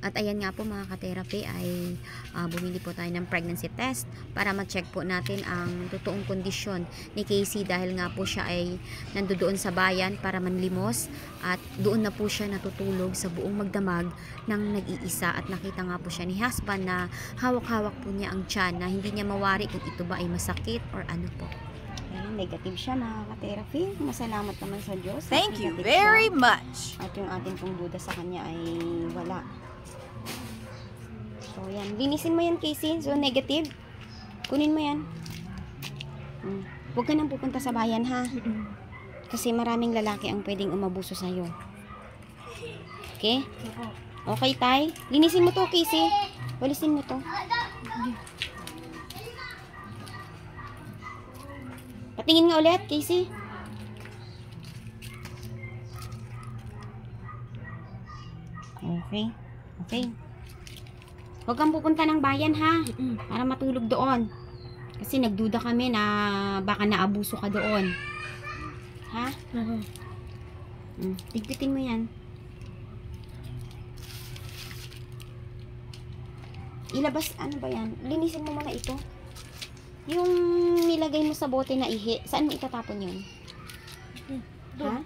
At ayan nga po mga ka-therapy ay bumili po tayo ng pregnancy test para ma-check po natin ang totoong kondisyon ni Casey dahil nga po siya ay nandoon sa bayan para manlimos at doon na po siya natutulog sa buong magdamag ng nag-iisa at nakita nga po siya ni husband na hawak-hawak po niya ang tiyan na hindi niya mawari kung ito ba ay masakit or ano po. Negative siya mga ka-therapy. Masalamat naman sa Diyos. Thank you very much. At yung atin pong duda sa kanya ay wala. So, yan. Linisin mo yan, Casey. So, negative. Kunin mo yan. Huwag ka nang pupunta sa bayan, ha? Kasi maraming lalaki ang pwedeng umabuso sa'yo. Okay? Okay, Tay? Linisin mo to, Casey. Walisin mo to. Patingin nga ulit, Casey. Okay. Okay. Huwag kang pupunta ng bayan, ha? Para matulog doon. Kasi nagduda kami na baka naabuso ka doon. Ha? Tigpitin mo yan. Ilabas, ano ba yan? Linisin mo muna ito. Yung nilagay mo sa bote na ihi, saan mo itatapon yun? Ha?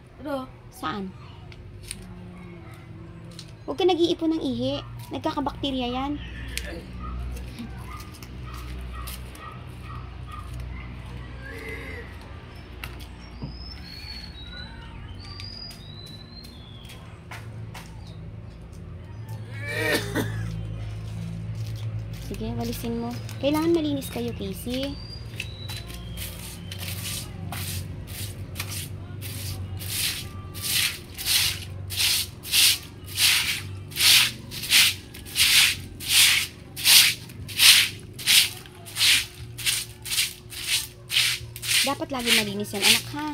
Saan? Huwag ka nag-iipon ng ihi. Nagkakabakterya yan. Sige, walisin mo. Kailangan malinis kayo, Casey. Dapat lagi malinis yan, anak, ha?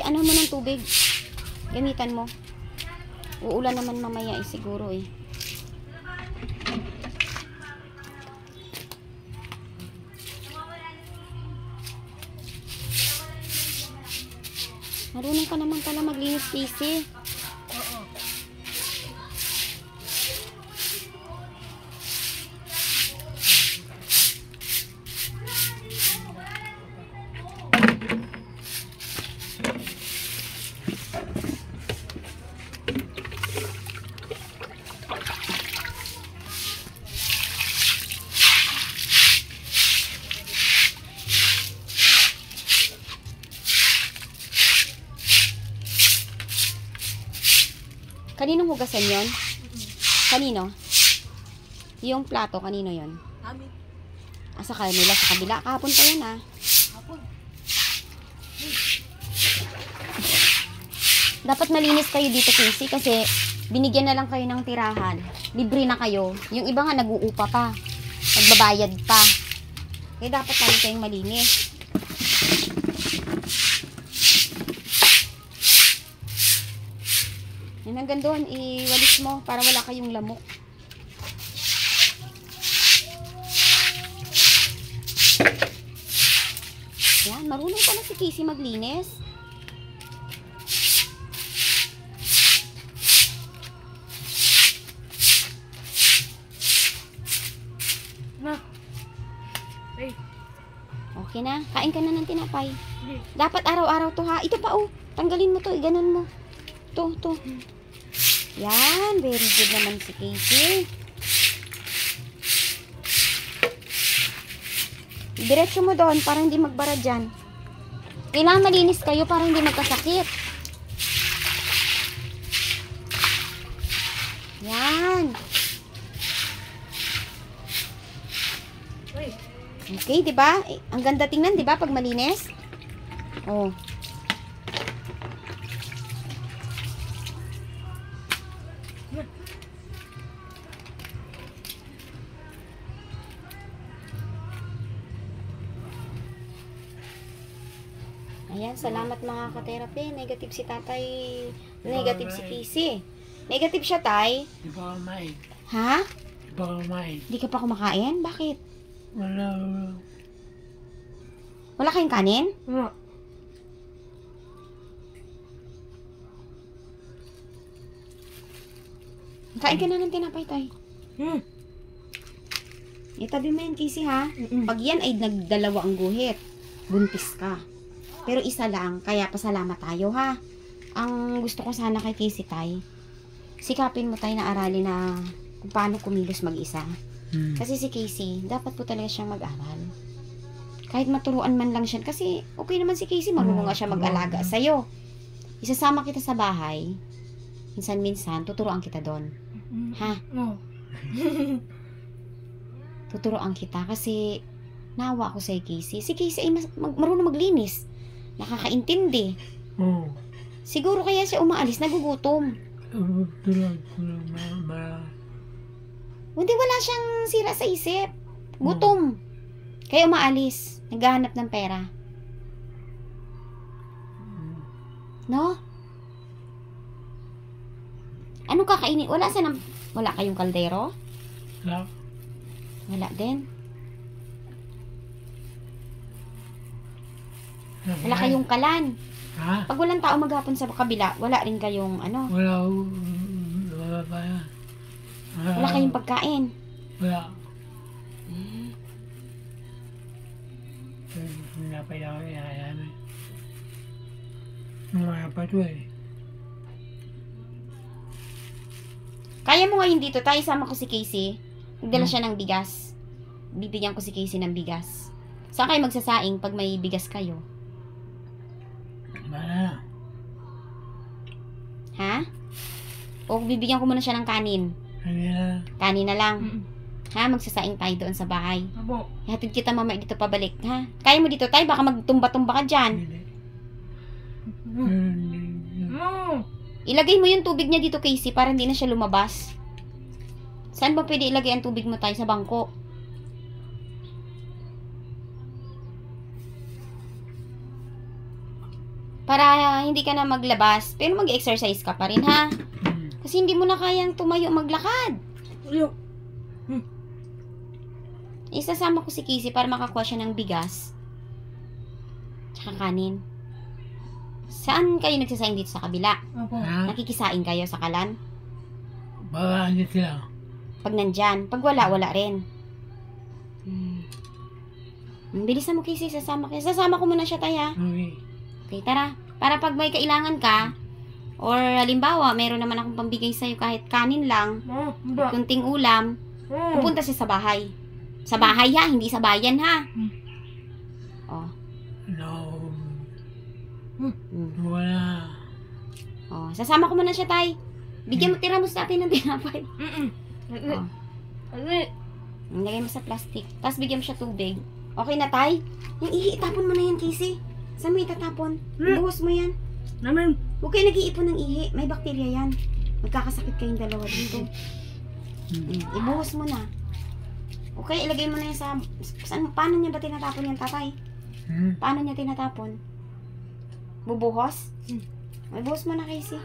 Ano mo ng tubig? Gamitan mo. Uulan naman mamaya siguro eh. Marunong ka naman pala maglinis, Casey. Kaninong hugasan yon? Kanino? Yung plato, kanino yon? Amin. Sa kanila, sa kabila. Kahapon pa yan, ha? Hapon. Dapat malinis kayo dito, Casey, kasi binigyan na lang kayo ng tirahan. Libre na kayo. Yung iba nga nag-uupa pa. Nagbabayad pa. Kaya dapat lagi kayong malinis. Yan hanggang doon, iwalis mo para wala kayong lamok. Yan, marunong pala si Casey maglinis. Na. Hey. Okay na, kain ka na ng tinapay. Hindi. Dapat araw-araw to, ha. Ito pa, oh. Tanggalin mo to, iganon mo. To. Yan, very good naman si Casey. Diretso mo doon para hindi magbara dyan. Kailangan malinis kayo para hindi magkasakit. Yan. Okay, di ba? Ang ganda tingnan, di ba, pag malinis? Oh. Ayan, salamat mga ka-therapy. Negative si tatay. Negative si Casey. Negative siya, tay. Di ba kumain? Ha? Di ba kumain? Di ka pa kumakain? Bakit? Wala. Wala kayong kanin? Wala. Kain ka na ng tinapay, tay. Hmm. Itabi mo yan, Casey, ha? Pag yan ay nagdalawa ang guhit, buntis ka. Pero isa lang, kaya pasalamat tayo, ha? Ang gusto ko sana kay Casey, tay, sikapin mo tayo na aralin na kung paano kumilos mag-isa. Kasi si Casey, dapat po talaga siyang mag-aral. Kahit maturuan man lang siya. Kasi okay naman si Casey, marunong nga siya mag-alaga sa'yo. Isasama kita sa bahay. Minsan-minsan, tuturuan kita doon. Ha? No. Tuturuan kita kasi nawa ko sa Casey. Si Casey ay marunong maglinis. Nakakaintindi. Oo. Siguro kaya siya umaalis, nagugutom. Tulad. Hindi, wala siyang sira sa isip. Gutom. Kaya umaalis. Naghahanap ng pera. No? Anong kakainin? Wala kayong kaldero? Wala. Wala din. Wala kayong kalan. Ha? Pag walang tao maghapon sa kabila, wala rin kayong ano? Wala pa yan. Wala kayong pagkain. Wala. Pinapay ako yan. Mga pa ito eh. Kaya mo ngayon dito, tayo sama ko si Casey. Nagdala siya ng bigas. Bibigyan ko si Casey ng bigas. Saan kayo magsasaing pag may bigas kayo? Bala. Ha? O bibigyan ko muna siya ng kanin. Kanina. Kanin na lang. Ha? Magsasaing tayo doon sa bahay. Abo. Ihatid kita mamaya dito pabalik, ha? Kaya mo dito tayo, baka magtumba-tumba ka dyan. No. Ilagay mo yung tubig niya dito, Casey, para hindi na siya lumabas. Saan ba pwede ilagay ang tubig mo tayo? Sa bangko? Para hindi ka na maglabas, pero mag-exercise ka pa rin, ha? Kasi hindi mo na kayang tumayo maglakad. Yo. Isasama ko si Casey para makakuha siya ng bigas. Tsaka kanin. Saan kayo nagsasaing dito sa kabila? Abo. Ha? Nakikisaing kayo sa kalan? Baka ano sila. Pag nandyan. Pag wala, wala rin. Bilisan mo, Casey. Sasama ko muna siya, taya. Okay. Okay, tara. Para pag may kailangan ka, or halimbawa, meron naman akong pambigay sa'yo kahit kanin lang, No. Ba. kunting ulam, pupunta siya sa bahay. Sa bahay, ha? Hindi sa bayan, ha? Oh. No. Mm. Wala. Oh. Sasama ko muna siya, tay. Bigyan mo, tira mo sa atin ng tinapay. Oh. Lagay mo sa plastic. Tapos bigyan mo siya tubig. Okay na, tay? Yung ihi, itapon mo na yan, Casey. Saan mo itatapon? Ibuhos mo yan. Namin. Huwag kayo nag-iipon ng ihi. May bakterya yan. Magkakasakit kayong dalawa dito. Ibuhos mo na. Okay, ilagay mo na yan sa... Paano niya ba tinatapon yan, tatay? Paano niya tinatapon? Bubuhos? Ibuhos mo na, Casey.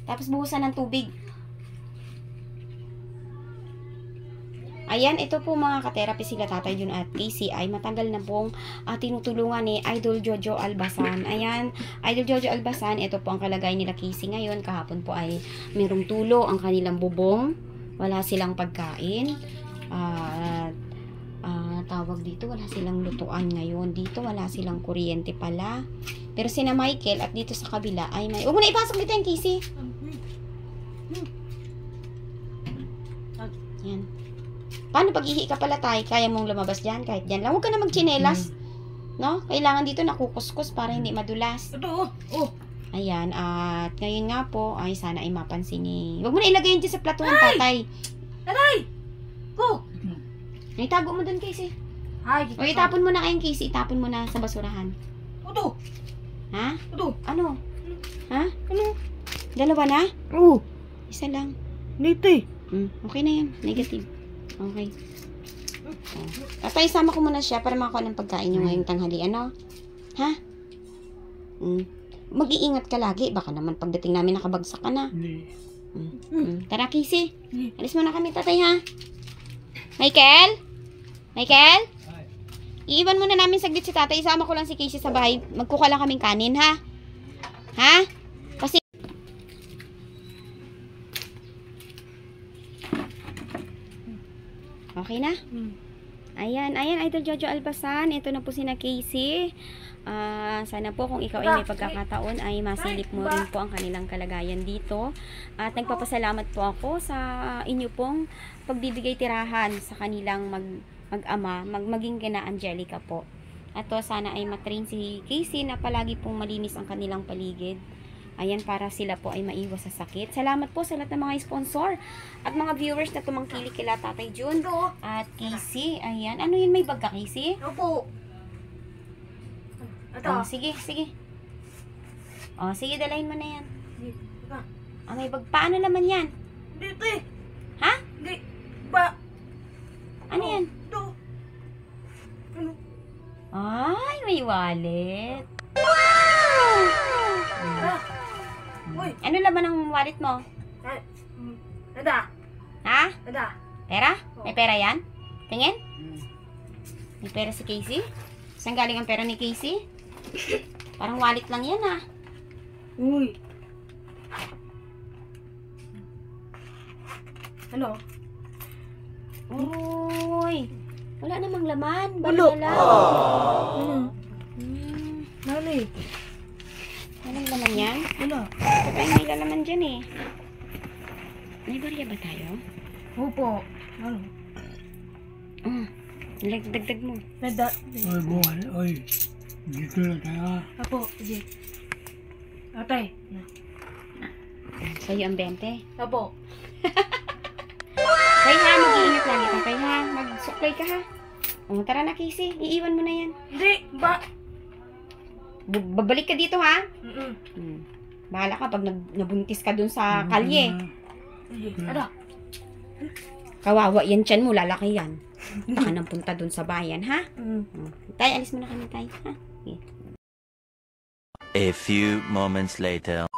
Tapos buhusan ng tubig. Ayan, ito po mga ka-therapy sila Tatay Jun at Casey ay matagal na pong tinutulungan ni Idol Jojo Albasan. Ayan, Idol Jojo Albasan, ito po ang kalagay nila Casey ngayon. Kahapon po ay mayroong tulo ang kanilang bubong. Wala silang pagkain. Tawag dito, wala silang lutuan ngayon. Dito, wala silang kuryente pala. Pero sina Michael at dito sa kabila ay may... Huwag mo na ipasok dito yung Casey. Yan. Paano pag ihi ka pala tayo? Kaya mong lumabas dyan? Kahit dyan lang. Huwag ka na magchinelas. No? Kailangan dito nakukuskus para hindi madulas. Ito. Oh. Ayan. At ngayon nga po, ay sana ay mapansin ni... Huwag mo na ilagay yun dyan sa platuhan, tatay. Tatay. Go. Itago mo dun, Casey. Ay. O itapon mo na kayong Casey. Itapon mo na sa basurahan. Ito. Ha? Ito. Ano? Ha? Ano? Dalawa na? Oh. Isa lang. Dito eh. Okay na yan. Negative. Okay. Tatay, sama ko muna siya para makakuha ng pagkain nyo ngayong tanghali. Ano? Ha? Mag-iingat ka lagi. Baka naman pagdating namin nakabagsak ka na. Hindi. Tara, Casey. Alis muna kami, tatay, ha? Michael? Michael? Iiwan muna namin saglit si tatay. Isama ko lang si Casey sa bahay. Magkuka lang kaming kanin, ha? Ha? Kasi... Okay na? Ayan, Idol Jojo Albasan. Ito na po si na Casey. Sana po kung ikaw ay may pagkakataon ay masilip mo rin po ang kanilang kalagayan dito. At nagpapasalamat po ako sa inyo pong pagbibigay tirahan sa kanilang mag-ama, maging kina Angelica po. At sana ay matrain si Casey na palagi pong malinis ang kanilang paligid. Ayan, para sila po ay maiwas sa sakit. Salamat po sa lahat ng mga sponsor at mga viewers na tumangkilik kila Tatay Jun at Casey. Ayan, ano yun, may bag ka, Casey? Opo. Oh, sige. Oh, sige, dalahin mo na yan. May bag. Paano naman yan? Dito eh. Ha? Hindi. Ba? Ano yan? Ito. Ano? Ay, may wallet. Uy. Ano laman ng wallet mo? Nada. Ha? Nada. Pera? May pera yan? Tingin? May pera si Casey? Saan galing ang pera ni Casey? Parang wallet lang yan ah. Uy. Ano? Uy. Wala namang laman. Wala. Bala lang. Ano? Nani? Walang laman yan? Wala. Baka may lalaman dyan eh. May barya ba tayo? Opo. Ano? Dagdag mo. Nada. Oy, buwan. Oy. Dito lang tayo ha. Apo. Sige. Atay. Sa'yo ang 20. Apo. Kay ha, mag-iingat lagi ka. Kay ha, magsuklay ka ha. O, tara na Casey. Iiwan mo na yan. Hindi. Ba? Babalik ka dito ha. Mm-mm. Bahala ka pag nabuntis ka dun sa kalye. Sige. Ada. Kawawa yan tiyan mo, lalaki yan. Baka nang punta dun sa bayan, ha? Tay, alis mo na kami, tay. Ha? Okay. A few moments later.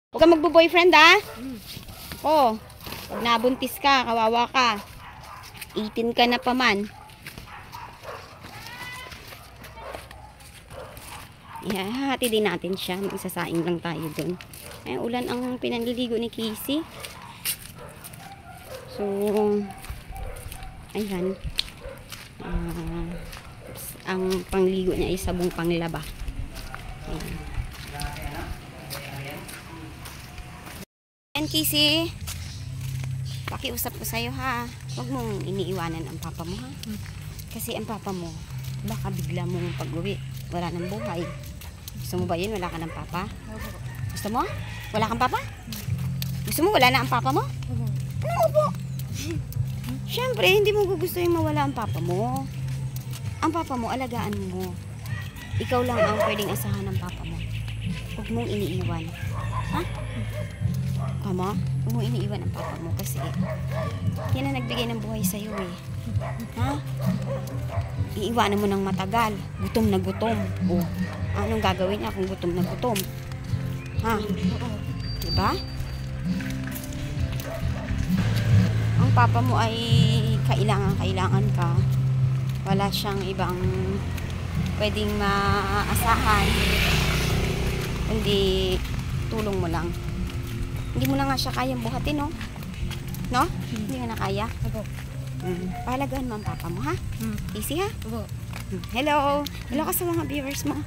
Huwag ka magbo-boyfriend, ha? Oo. Pag nabuntis ka, kawawa ka. 18 ka na pa man. Hahati din natin siya. Magsasaing lang tayo dun. Ay, ulan ang pinanliligo ni Casey. So, ayan. Ang pangligo niya ay sabong panglaba. Ayan. Ayan, Casey. Pakiusap ko sa'yo, ha. Huwag mong iniiwanan ang papa mo, ha. Kasi ang papa mo, baka bigla mong pag-uwi. Wala nang buhay. Gusto mo ba yun? Wala ka ng papa? Gusto mo? Wala kang papa? Gusto mo wala na ang papa mo? Ano upo? Siyempre, hindi mo gusto yung mawala ang papa mo. Ang papa mo, alagaan mo. Ikaw lang ang pwedeng asahan ng papa mo. Huwag mong iniiwan. Ha? Kama? Huwag mong iniiwan ang papa mo kasi yan ang nagbigay ng buhay sa'yo eh. Ha? Iiwanan mo ng matagal. Gutom na gutom. O, anong gagawin niya kung gutom na gutom? Ha? Diba? Ang papa mo ay kailangan ka. Wala siyang ibang pwedeng maasahan. Hindi tulong mo lang. Hindi mo na nga siya kayang buhatin, no? No? Hindi ka na kaya? Apo. Pahalagaan mo ang papa mo, ha? Casey, ha? Apo. Hello. Hello ka sa mga viewers mo.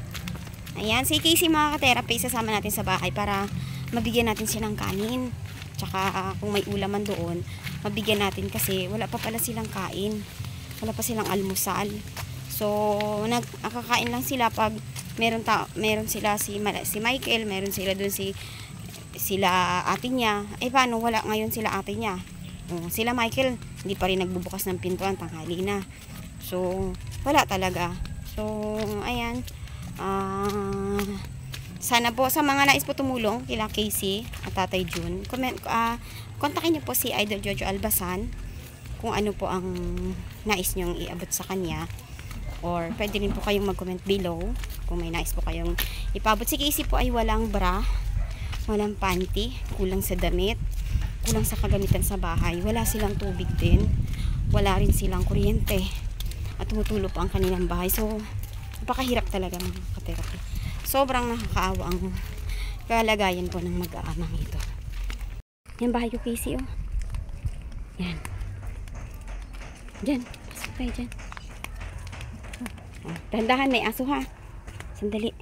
Ayan, si Casey mga ka-therapy, sasama natin sa bahay para mabigyan natin siya ng kanin. Tsaka kung may ulaman doon, mabigyan natin kasi wala pa pala silang kain. Wala pa silang almusal. So, nakakain lang sila pag meron sila si Michael, meron sila doon sila ate niya. Eh paano wala ngayon sila ate niya? Sila Michael, hindi pa rin nagbubukas ng pintuan, tanghali na. So, wala talaga. So, ayan. Sana po sa mga nais po tumulong kila Casey at Tatay Jun, kontakin niyo po si Idol Jojo Albasan kung ano po ang nais niyong iabot sa kanya, or pwede rin po kayong mag-comment below kung may nais po kayong ipabot. Si Casey po ay walang bra, walang panty, kulang sa damit, kulang sa kagamitan sa bahay, wala silang tubig din, wala rin silang kuryente, at tumutulo po ang kanilang bahay. So, napakahirap talaga mga ka-therapy. Sobrang nakakaawa ang kalagayan po ng mag-aamang ito. Yan bahay ko, Casey, oh. Yan. Diyan. Pasok tayo dyan. Oh, dahan-dahan, may aso ha. Sandali.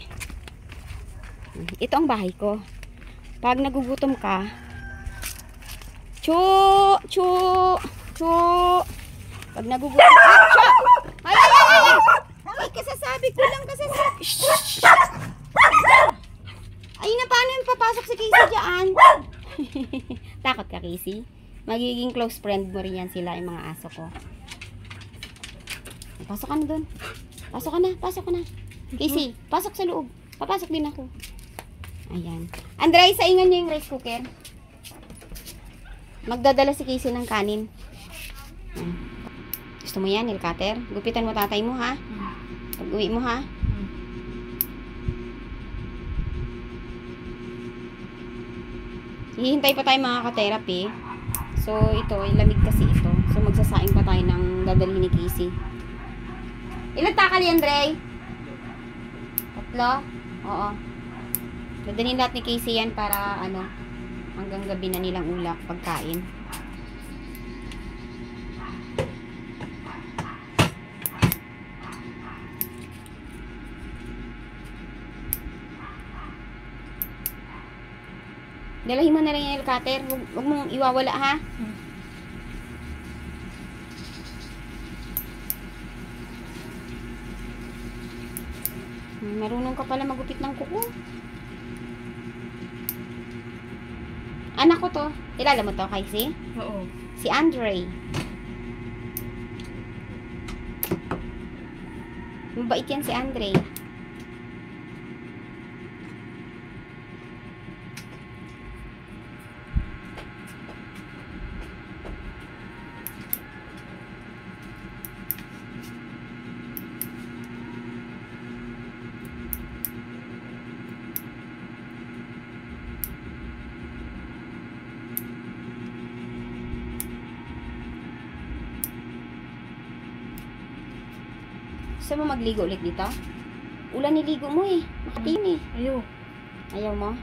Ito ang bahay ko. Pag nagugutom ka, chu! Chu! Chu! Pag nagugutom ka, chu! Ay, ay, ay, ay! Ay, kasasabi ko lang, kasasabi. Shh! Ay, na paano yung papasok si Casey dyan? Takot ka, Casey? Magiging close friend mo rin yan sila, yung mga aso ko. Pasok ka na dun. Pasok ka na, pasok ka na. Casey, pasok sa loob. Papasok din ako. Ayan. Andrei, saingan niyo yung rice cooker. Magdadala si Casey ng kanin. Gusto mo yan, nail cutter? Gupitan mo tatay mo, ha? Pag uwi mo, ha? Hihintay pa tayo mga ka-therapy. So, ito, lamig kasi ito. So, magsasaing pa tayo ng dadalhin ni Casey. Ilan takal yan, Andrei? 3? Oo. Dadalhin lahat ni Casey yan para, hanggang gabi na nilang ulak pagkain. Dalahin mo na lang yung nail cutter. Huwag mong iwawala, ha? Marunong ka pala magupit ng kuko. Anak ko to. Kilala mo to, Casey? Oo. Si Andrei. Mabait yan si Andrei. Gusto mo magligo ulit dito? Ulan niligo mo eh. Makatim eh. Ayo. Ayaw mo?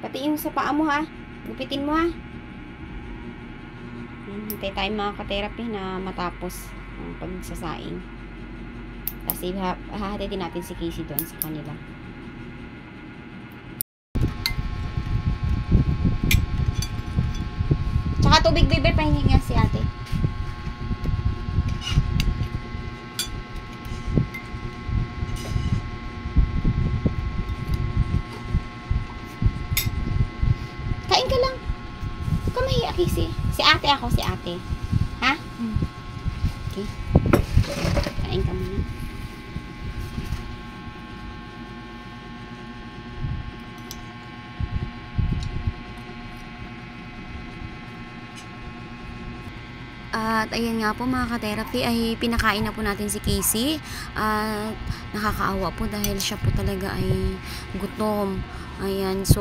Pati yung sa paa mo ha. Gupitin mo ha. Hintay tayo mga ka-therapy na matapos ang pagsasaing. Kasi hahatitin natin si Casey doon sa kanila. Tsaka tubig, baby, pahingi nga si ate. Kain ka lang. Huwag ka mahiya, Casey. Si ate ako, si ate. Ha? Okay. Kain ka muna. At ayan nga po mga ka-therapy, ay pinakain na po natin si Casey. At nakakaawa po dahil siya po talaga ay gutom. Ayan, so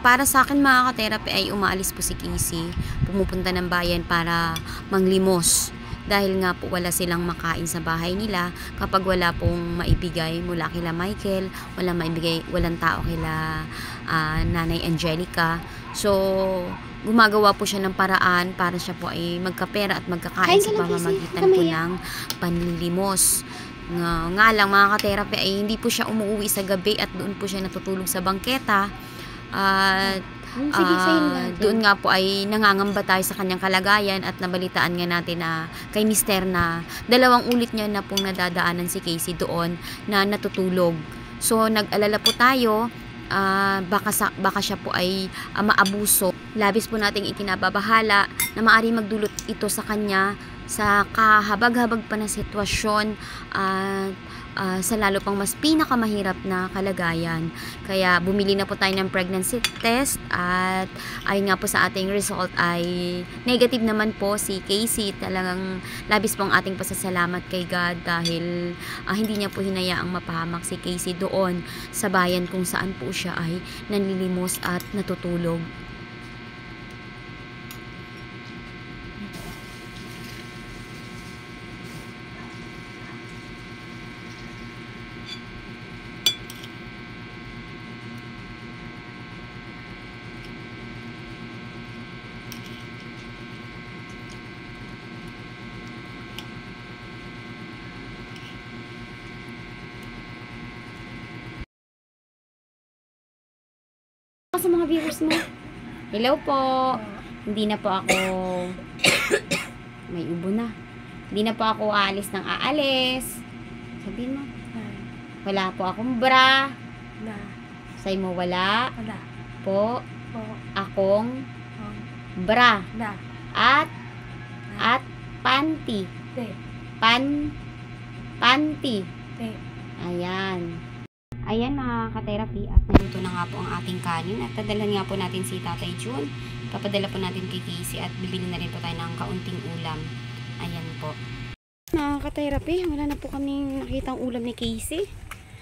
para sa akin mga ka-therapy ay umaalis po si Casey. Pumupunta ng bayan para manglimos. Dahil nga po wala silang makain sa bahay nila. Kapag wala pong maibigay mula kila Michael, walang tao kila Nanay Angelica. So gumagawa po siya ng paraan para siya po ay magkapera at magkakain sa pamamagitan po ng panlilimos. Nga lang mga ka-therapy ay hindi po siya umuwi sa gabi at doon po siya natutulog sa bangketa. At doon nga po ay nangangamba tayo sa kanyang kalagayan at nabalitaan nga natin na kay Mister na 2 ulit niya na pong nadadaanan si Casey doon na natutulog. So nag-alala po tayo. Baka siya po ay maabuso. Labis po nating ikinababahala na maari magdulot ito sa kanya sa kahabag-habag pa na sitwasyon at sa lalo pang mas pinakamahirap na kalagayan. Kaya bumili na po tayo ng pregnancy test at ayun nga po sa ating result ay negative naman po si Casey. Talagang labis po ang ating pasasalamat kay God dahil hindi niya po hinayaang mapahamak si Casey doon sa bayan kung saan po siya ay nanlilimos at natutulog. Sa mga viewers mo. Hello po. Hindi na po ako may ubo na. Hindi na po ako aalis ng aalis. Sabihin mo. Wala po akong bra. Na. Say mo wala Wala. po Po. akong Ang. bra. Na. At panty. Te. Panty. Te. Ayan. Ayan mga ka-therapy, at naluto na nga po ang ating kanin at dadalhan nga po natin si Tatay Jun. Papadala po natin kay Casey at bibili na rin po tayo ng kaunting ulam. Ayan po. Mga ka-therapy, wala na po kaming nakitang ulam ni Casey.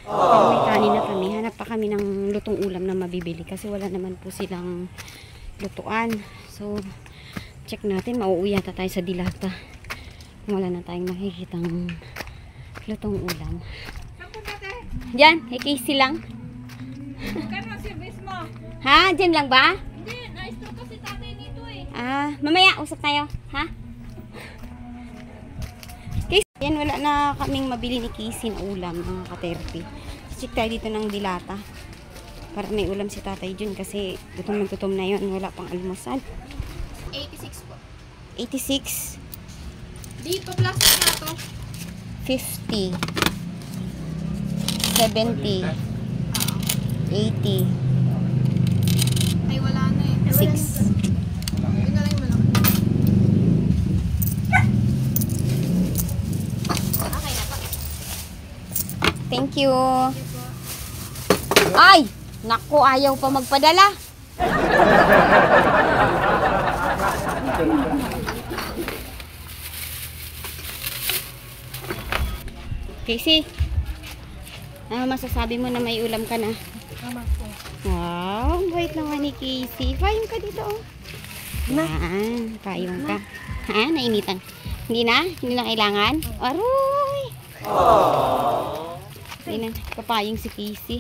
Pero may kanin na kami. Hanap pa kami ng lutong ulam na mabibili kasi wala naman po silang lutuan. So, check natin. Mauuwi yata tayo sa Dilata. Wala na tayong makikitang lutong ulam. Diyan, kay Casey lang. Kano service mo? Ha? Diyan lang ba? Hindi, na-stroke kasi tatay nito eh. Ah, mamaya, usap tayo. Ha? Casey, yan, wala na kaming mabili ni Casey na ulam, mga ka-therapy. Check tayo dito ng Dilata. Para may ulam si Tatay Jun kasi gutom na yun. Wala pang almusal. 86 po. 86. Di pa plastic na to. 50. 70. 80. Ay, wala na eh. 6. Yun na lang yung malaki. Okay na po. Thank you. Ay! Naku, ayaw pa magpadala. Casey, ano masasabi mo na may ulam ka na? Tama po. Wow, bait naman ni Casey. Payong ka dito, oh. Yan, payong ka. Ha? Nainitan? Hindi na? Hindi na kailangan? Aroy! Hindi na, kapayong si Casey.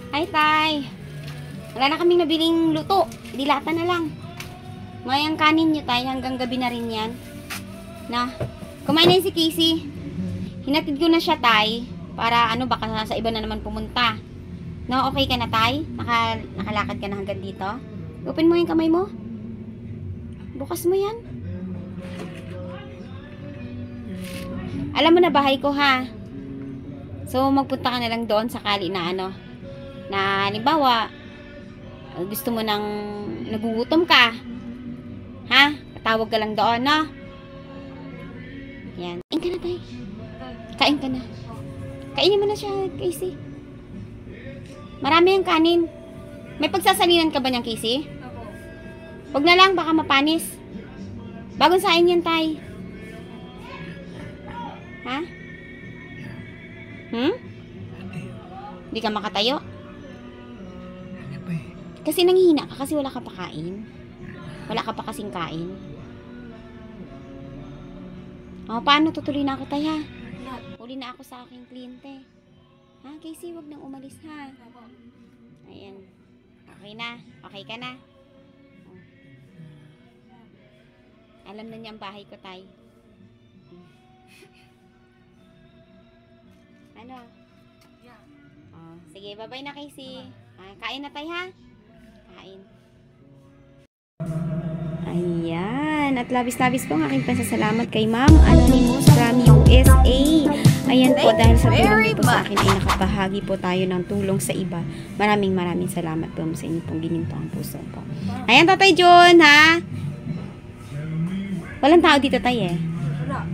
Hi, Tay. Wala na kaming nabiling luto. Dilata na lang. Mayang kanin nyo, Tay. Hanggang gabi na rin yan. Na, kumain na yun si Casey. Hinatid ko na siya, Tay. Para ano, baka sa iba na naman pumunta. No, okay ka na, Tay? Nakalakad ka na hanggang dito? Open mo yung kamay mo. Bukas mo yan. Alam mo na bahay ko, ha? So, magpunta ka na lang doon sakali na ano, na halimbawa gusto mo nang nagugutom ka, ha? Patawag ka lang doon, no? Yan. Kain ka na, Tay. Kain ka na. Kainin mo na siya, Casey. Marami yung kanin. May pagsasalinan ka ba niyang, Casey? Ako. Huwag na lang, baka mapanis. Bagong sain yan, Tay. Ha? Hindi ka makatayo? Kasi nanghihina ka kasi wala ka pa kain. Wala ka pa kasing kain. O, paano tutuloy na ako, Tay, ha? Uli na ako sa aking kliyente. Ha, Casey, wag nang umalis, ha? Ayan. Okay na. Okay ka na. O. Alam na niya ang bahay ko, Tay. Ano? Yeah. Oh, sige, bye-bye na, Casey. Kain na, Tay, ha? Kain. Ayan. At labis-labis po ang aking pasasalamat kay Ma'am Anonymous from USA. Ayan po, dahil sa tulong niyo po sa akin ay nakabahagi po tayo ng tulong sa iba. Maraming salamat po sa inyo pong gininto ang puso po. Ayan, Tatay John, ha? Walang tao dito, Tay, eh. Wala.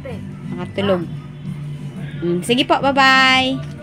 Ate. Nakatulog. Sige po, bye-bye.